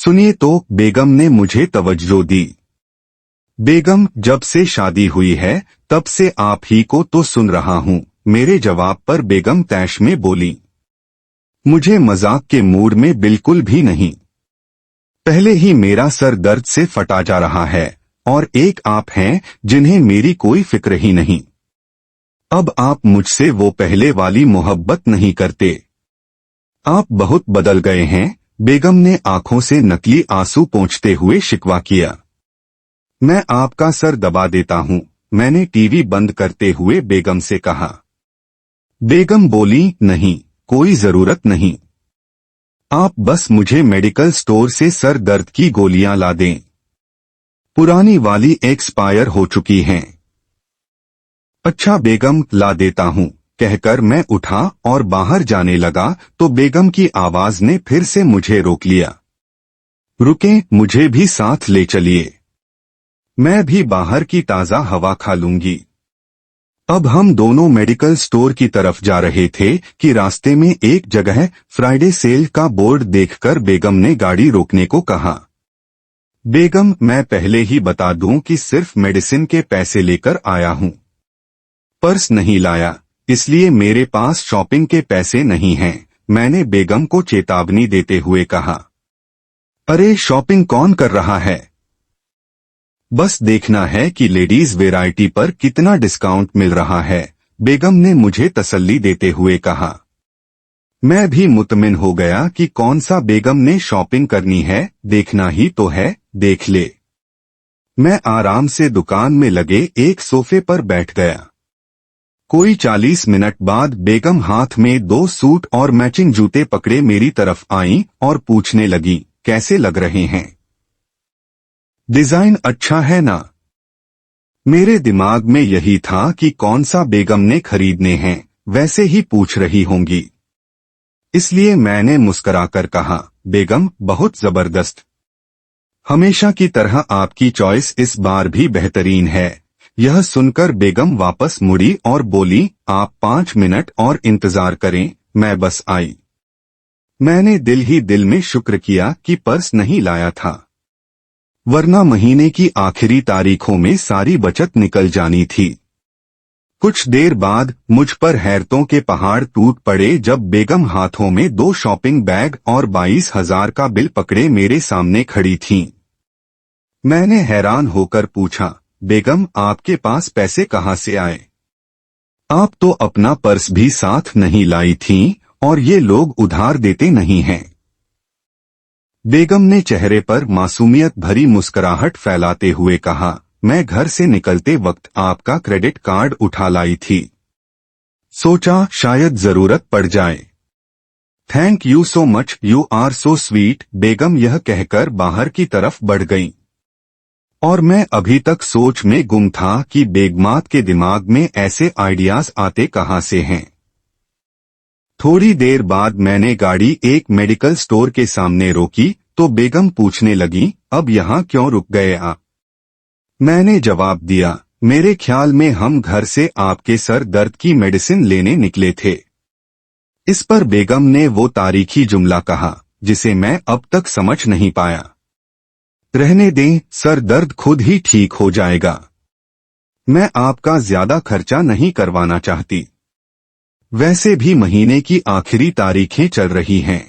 सुनिए तो, बेगम ने मुझे तवज्जो दी। बेगम, जब से शादी हुई है तब से आप ही को तो सुन रहा हूँ। मेरे जवाब पर बेगम तैश में बोली। मुझे मजाक के मूड में बिल्कुल भी नहीं। पहले ही मेरा सर दर्द से फटा जा रहा है और एक आप हैं जिन्हें मेरी कोई फिक्र ही नहीं। अब आप मुझसे वो पहले वाली मोहब्बत नहीं करते। आप बहुत बदल गए हैं। बेगम ने आंखों से नकली आंसू पोंछते हुए शिकवा किया। मैं आपका सर दबा देता हूँ, मैंने टीवी बंद करते हुए बेगम से कहा। बेगम बोली, नहीं, कोई जरूरत नहीं। आप बस मुझे मेडिकल स्टोर से सर दर्द की गोलियां ला दें। पुरानी वाली एक्सपायर हो चुकी हैं। अच्छा बेगम, ला देता हूँ, कहकर मैं उठा और बाहर जाने लगा तो बेगम की आवाज ने फिर से मुझे रोक लिया। रुकें, मुझे भी साथ ले चलिए। मैं भी बाहर की ताजा हवा खा लूंगी। अब हम दोनों मेडिकल स्टोर की तरफ जा रहे थे कि रास्ते में एक जगह फ्राइडे सेल का बोर्ड देखकर बेगम ने गाड़ी रोकने को कहा। बेगम, मैं पहले ही बता दूं कि सिर्फ मेडिसिन के पैसे लेकर आया हूं। पर्स नहीं लाया, इसलिए मेरे पास शॉपिंग के पैसे नहीं हैं, मैंने बेगम को चेतावनी देते हुए कहा। अरे, शॉपिंग कौन कर रहा है? बस देखना है कि लेडीज वेराइटी पर कितना डिस्काउंट मिल रहा है, बेगम ने मुझे तसल्ली देते हुए कहा। मैं भी मुतमिन हो गया कि कौन सा बेगम ने शॉपिंग करनी है, देखना ही तो है, देख ले। मैं आराम से दुकान में लगे एक सोफे पर बैठ गया। कोई 40 मिनट बाद बेगम हाथ में 2 सूट और मैचिंग जूते पकड़े मेरी तरफ आईं और पूछने लगी, कैसे लग रहे हैं? डिजाइन अच्छा है ना? मेरे दिमाग में यही था कि कौन सा बेगम ने खरीदने हैं, वैसे ही पूछ रही होंगी। इसलिए मैंने मुस्कुराकर कहा, बेगम, बहुत जबरदस्त। हमेशा की तरह आपकी चॉइस इस बार भी बेहतरीन है। यह सुनकर बेगम वापस मुड़ी और बोली, आप 5 मिनट और इंतजार करें, मैं बस आई। मैंने दिल ही दिल में शुक्र किया कि पर्स नहीं लाया था, वरना महीने की आखिरी तारीखों में सारी बचत निकल जानी थी। कुछ देर बाद मुझ पर हैरतों के पहाड़ टूट पड़े जब बेगम हाथों में 2 शॉपिंग बैग और 22,000 का बिल पकड़े मेरे सामने खड़ी थीं। मैंने हैरान होकर पूछा, बेगम, आपके पास पैसे कहाँ से आए? आप तो अपना पर्स भी साथ नहीं लाई थीं और ये लोग उधार देते नहीं हैं। बेगम ने चेहरे पर मासूमियत भरी मुस्कुराहट फैलाते हुए कहा, मैं घर से निकलते वक्त आपका क्रेडिट कार्ड उठा लाई थी। सोचा शायद जरूरत पड़ जाए। Thank you so much, you are so sweet. बेगम यह कहकर बाहर की तरफ बढ़ गईं। और मैं अभी तक सोच में गुम था कि बेगमात के दिमाग में ऐसे आइडियाज आते कहाँ से हैं। थोड़ी देर बाद मैंने गाड़ी एक मेडिकल स्टोर के सामने रोकी तो बेगम पूछने लगी, अब यहाँ क्यों रुक गए आप? मैंने जवाब दिया, मेरे ख्याल में हम घर से आपके सर दर्द की मेडिसिन लेने निकले थे। इस पर बेगम ने वो तारीखी जुमला कहा जिसे मैं अब तक समझ नहीं पाया। रहने दें, सर दर्द खुद ही ठीक हो जाएगा। मैं आपका ज्यादा खर्चा नहीं करवाना चाहती। वैसे भी महीने की आखिरी तारीखें चल रही हैं।